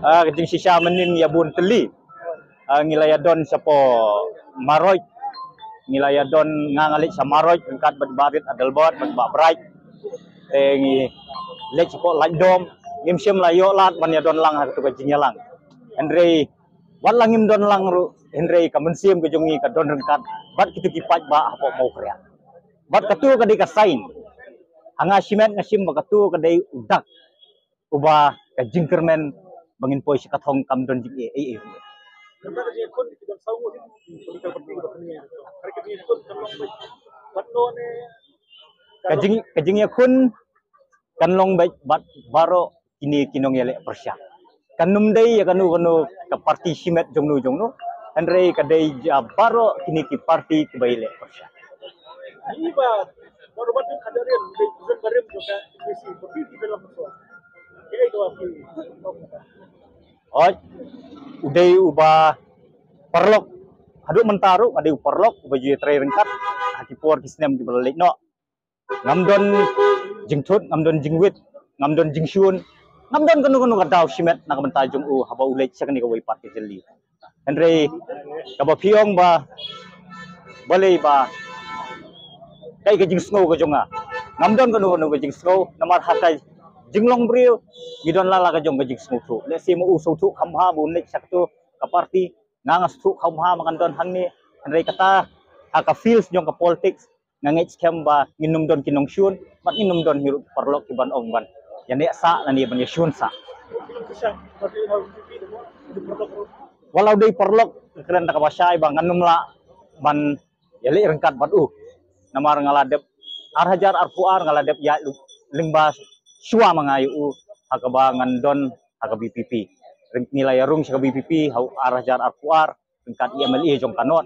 Kajing sisa menin ya bun teli ngilayadon sapo maroy ngilayadon ngangalik sa maroy kat barit adal bot bat bright ngi lek sapo dom ngimsim layo lat banyadon lang hatu kajing lang Henry walangim don lang ru Henry kamunsim kejongi ka don rengkat bat kitu kipat ba hapo mau krea bat katu kadai kasain anga simet ngasim bakatu kadai udak uba kajing kermen bangin poi sikatong kam don jing kajing ya kun kanlong bat baro kini kinong yale persya kanum dai ya kanu ka parti simet jongnu Henry kadai baro kini ki parti ke baile persya iba baru baru kadarin bukan barem juga isi tapi di dalam pesawat ini itu apa uday uba perlok haduk mentaru ada perlok baju tray rengkat hakipor kisnem di balik no ngamdon jingtut ngamdon jingwit ngamdon jingsyun ngamdon kanu kadaw simet nak mentajung haba ulek sakni ka way parti jeli Henry kaba piong ba balay ba kay kajing snow kajonga ngamdon kanu kajing snow namar hakai jinglong brio gidon lala kajong kajing snow tu lesi mo uso tu kamha bunik saktu ka parti ngangas tu kamha mangandon hangni Henry kata ka feels jong ka politics ngangit scam ba nginum don kinong syun mat nginum don hirup perlok iban ongban yani sa nani ban syun sa walau dei perlok keren tak basai bang nganum la ban yali rengkat bat namar ngaladep arhajar arfuar ngaladep ya lingba syua mangayu hakabangan don haka BPP nilai rung sa BPP hau arhajar arfuar rengkat IMLE jong kanot